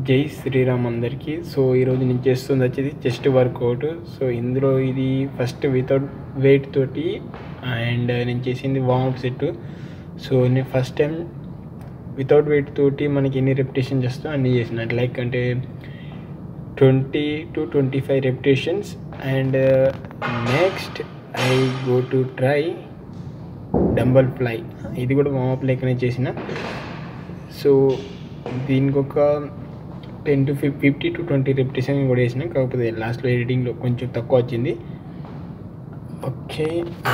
జై శ్రీరామ్ అందరికీ. సో ఈరోజు నేను చేస్తుంది వచ్చేది చెస్ట్ వర్కౌట్. సో ఇందులో ఇది ఫస్ట్ వితౌట్ వెయిట్ తోటి అండ్ నేను చేసింది వార్మప్ సెట్. సో నేను ఫస్ట్ టైం వితౌట్ వెయిట్ తోటి మనకి ఎన్ని రెపిటేషన్స్ చేస్తా అన్నీ చేసిన, లైక్ అంటే 20 to 25 repetitions. And next I go to try dumbbell fly. ఇది కూడా వార్మప్ లెక్కనే చేసిన. సో దీనికి ఒక 10 to 50 to 20 రెపిటేషన్ కూడా వేసిన, కాకపోతే లాస్ట్లో ఎడిటింగ్లో కొంచెం తక్కువ వచ్చింది. ఓకే,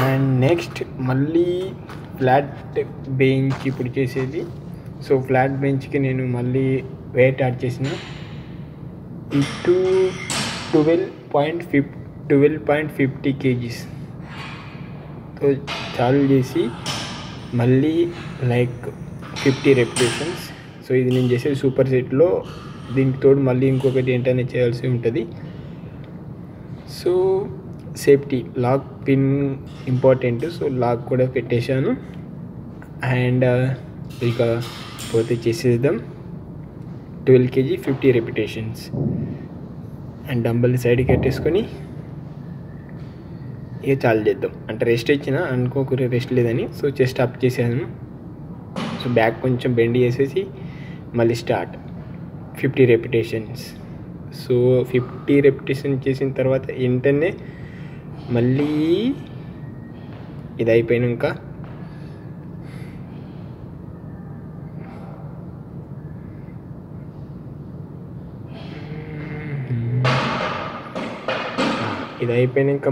అండ్ నెక్స్ట్ మళ్ళీ ఫ్లాట్ బెంచ్ ఇప్పుడు చేసేది. సో ఫ్లాట్ బెంచ్కి నేను మళ్ళీ వెయిట్ యాడ్ చేసిన 12.50 kgs. సో చాలు చేసి మళ్ళీ లైక్ 50 రెపిటేషన్స్. సో ఇది నేను చేసేది సూపర్ సెట్లో. దీనికి తోడు మళ్ళీ ఇంకొకటి ఏంటనే చేయాల్సి ఉంటుంది. So safety lock pin important. So lock కూడా పెట్టేశాను. అండ్ ఇక పోతే చేసేద్దాం 12 kg 50 రెపిటేషన్స్. అండ్ డంబల్ని సైడ్కి పెట్టేసుకొని ఇక చాలు చేద్దాం. అంటే రెస్ట్ ఇచ్చిన అనుకోకూడదు, రెస్ట్ లేదని. సో చెస్ట్ అప్ చేసాను. సో బ్యాక్ కొంచెం బెండ్ చేసేసి మళ్ళీ స్టార్ట్ 50 రెపిటేషన్స్. సో 50 రెపిటేషన్ చేసిన తర్వాత వెంటనే మళ్ళీ ఇది అయిపోయినాక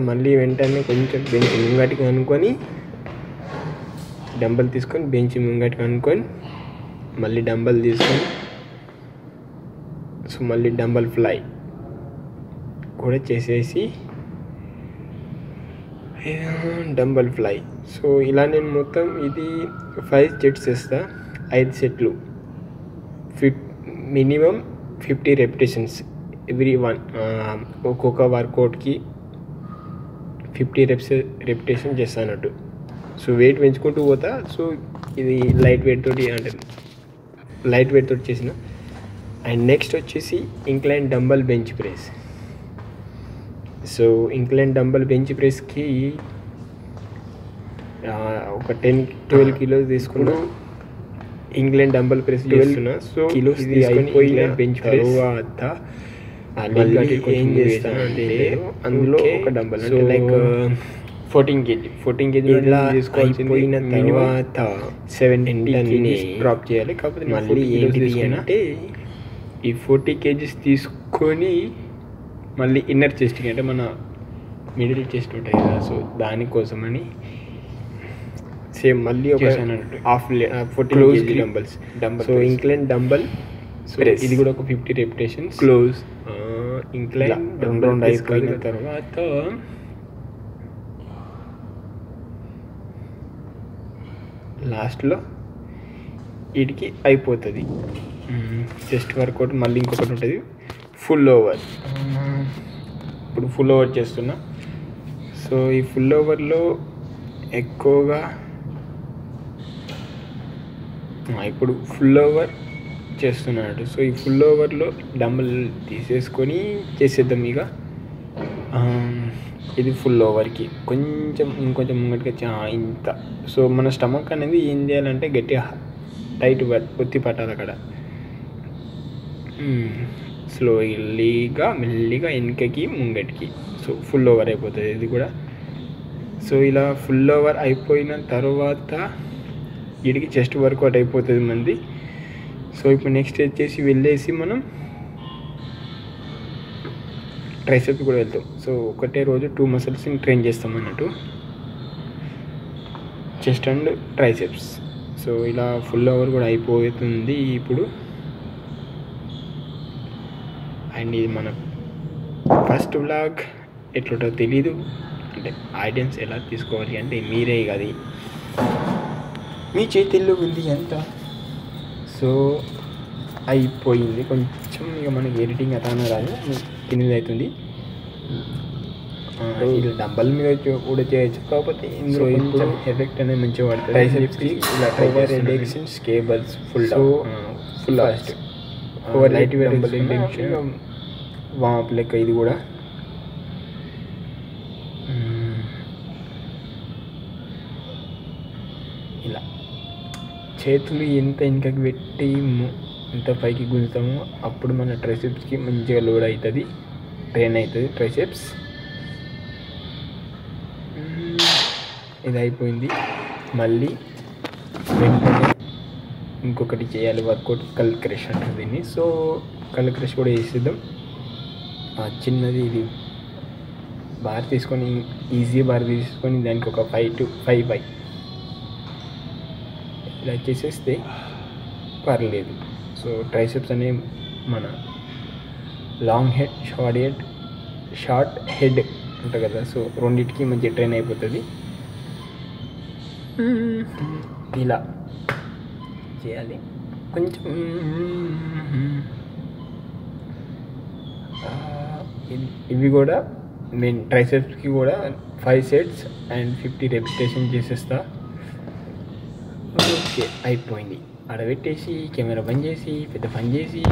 మళ్ళీ వెంటనే కొంచెం బెంచ్ ముంగటికి అనుకొని డంబల్ తీసుకొని బెంచ్ ముంగటికి అనుకొని మళ్ళీ డంబల్ తీసుకొని సో మళ్ళీ డంబల్ ఫ్లై కూడా చేసేసి డంబల్ ఫ్లై. సో ఇలా నేను మొత్తం ఇది 5 సెట్స్ వేస్తా, 5 సెట్లు, మినిమం 50 రెపిటేషన్స్ ఎవ్రీ వన్. ఒక్కొక్క వర్కౌట్కి 50 రెపిటేషన్ చేస్తానట్టు. సో వెయిట్ పెంచుకుంటూ పోతా. సో ఇది లైట్ వెయిట్ తోటి చేసిన. అండ్ నెక్స్ట్ వచ్చేసి incline dumbbell bench press. So incline dumbbell bench ప్రెస్కి ఒక 10-12 కిలోస్ తీసుకున్నా. ఇంక్లైన్ డంబల్ ప్రెస్ చేస్తున్నా. సో కిలోస్ తీసుకొని బెంచ్ ప్రెస్ తర్వాత ఏం చేస్తానంటే అందులో ఒక డంబల్ అంటే లైక్ 14 kg ఇలా అయిపోయిన తర్వాత 70 kgs డ్రాప్ చేయాలి. కాకపోతే మళ్ళీ ఏంటి అంటే ఈ 40 kgs తీసుకొని మళ్ళీ ఇన్నర్ చెస్ట్కి అంటే మన మిడిల్ చెస్ట్ ఉంటాయి కదా, సో దానికోసమని సేమ్ మళ్ళీ ఒక half 40 kg dumbbells. So incline dumbbell. So ఇది కూడా ఒక 50 రెపిటేషన్స్ క్లోజ్. ఇంక్లైన్ రౌండ్ అయిపోయిన తర్వాత లాస్ట్లో వీటికి అయిపోతుంది చెస్ట్ వర్కౌట్. మళ్ళీ ఇంకొకటి ఉంటుంది ఫుల్ ఓవర్. ఇప్పుడు ఫుల్ ఓవర్ చేస్తున్నా. సో ఈ ఫుల్ ఓవర్లో ఎక్కువగా ఇప్పుడు ఫుల్ ఓవర్ చేస్తున్నాడు. సో ఈ ఫుల్ ఓవర్లో డంబల్ తీసేసుకొని చేసేద్దాం. ఇక ఇది ఫుల్ ఓవర్కి ఇంకొంచెం ముంగటిగా ఇంత. సో మన స్టమక్ అనేది ఏం చేయాలంటే గట్టిగా టైట్ ఒత్తి పట్టాలి అక్కడ. మెల్లిగా వెనకకి ముంగటికి. సో ఫుల్ ఓవర్ అయిపోతుంది ఇది కూడా. సో ఇలా ఫుల్ ఓవర్ అయిపోయిన తర్వాత వీడికి చెస్ట్ వర్కౌట్ అయిపోతుంది మంది. సో ఇప్పుడు నెక్స్ట్ వచ్చేసి వెళ్ళేసి మనం ట్రైసెప్స్ కూడా వెళ్తాం. సో ఒకటే రోజు 2 మసిల్స్ని ట్రైన్ చేస్తాం అన్నట్టు, చెస్ట్ అండ్ ట్రైసెప్స్. సో ఇలా ఫుల్ ఓవర్ కూడా అయిపోతుంది ఇప్పుడు. అండ్ ఇది మన ఫస్ట్ వ్లాగ్. ఎట్లుంటో తెలీదు, అంటే ఆడియన్స్ ఎలా తీసుకోవాలి అంటే మీరే అది మీ చేతిల్లో ఉంది ఎంత. సో అయిపోయింది. కొంచెం ఇక మనకి ఎడిటింగ్ అతనే రాదు, కింద అవుతుంది. ఇది డంబల్ మీద కూడా చేయొచ్చు, కాకపోతే ఇందులో కొంచెం ఎఫెక్ట్ అనేది మంచిగా పడుతుంది. ట్రైసెప్స్కి ఇలా triceps cables full fast light weight warm up లెక్క ఇది కూడా. ఇలా చేతులు ఎంత వెనకకి పెట్టి ఎంత పైకి గుంజుతామో అప్పుడు మన ట్రైసెప్స్కి మంచిగా లోడ్ అవుతుంది, ట్రైన్ అవుతుంది ట్రైసెప్స్. ఇది అయిపోయింది. మళ్ళీ వెంటనే ఇంకొకటి చేయాలి వర్కౌట్, కల్ క్రష్ అంటారు దీన్ని. సో కల్ క్రష్ కూడా వేసేద్దాం. చిన్నది ఇది బార్ తీసుకొని, ఈజీ బార్ తీసుకొని దానికి ఒక 5 to 5 ఇలా చేసేస్తే పర్లేదు. సో ట్రైసెప్స్ అనే మన లాంగ్ హెడ్, షార్ట్ హెడ్ ఉంటుంది కదా, సో రెండింటికి మంచి ట్రైన్ అయిపోతుంది. ఇలా చేయాలి కొంచెం. ఇవి కూడా నేను ట్రైసెప్స్కి కూడా 5 sets and 50 repetition చేసేస్తా. ఓకే అయిపోయింది. ఆడబెట్టేసి కెమెరా బంద్ చేసి పెద్ద పని చేసి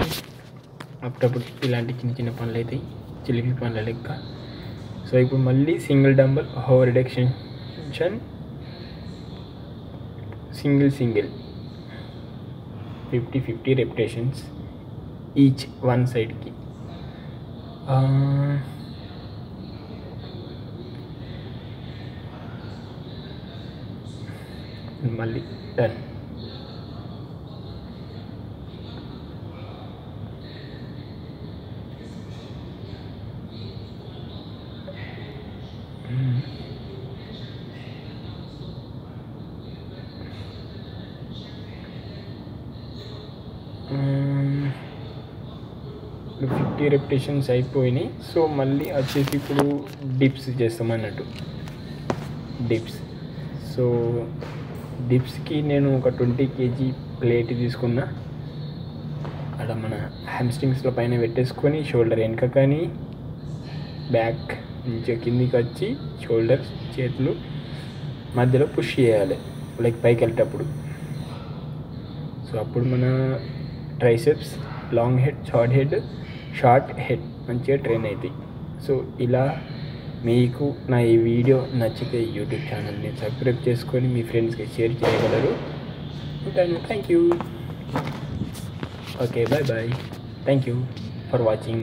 అప్పుడప్పుడు ఇలాంటి చిన్న చిన్న పనులు అవుతాయి, చిలిపి పనుల లెక్క. సో ఇప్పుడు మళ్ళీ single dumbbell over head extension, single 50 repetitions each one సైడ్కి. మళ్ళీ డన్. ఇప్పుడు 50 repetitions అయిపోయినాయి. సో మళ్ళీ వచ్చేసి ఇప్పుడు డిప్స్ చేస్తాం అన్నట్టు. సో డిప్స్కి నేను ఒక 20 kg ప్లేట్ తీసుకున్నా. అక్కడ మన హ్యామ్స్ట్రింగ్స్ల పైన పెట్టేసుకొని షోల్డర్ వెనక కానీ బ్యాక్ నుంచి కిందికి వచ్చి షోల్డర్స్ చేతులు మధ్యలో పుష్ చేయాలి లైక్ పైకి వెళ్ళేటప్పుడు. సో అప్పుడు మన triceps long head, short head మంచిగా ట్రైన్ అవుతాయి. సో ఇలా మీకు నా ఈ వీడియో నచ్చితే యూట్యూబ్ ఛానల్ని సబ్స్క్రైబ్ చేసుకొని మీ ఫ్రెండ్స్కి షేర్ చేయగలరు. ఉంటాను. Thank you. Okay bye. Thank you for watching.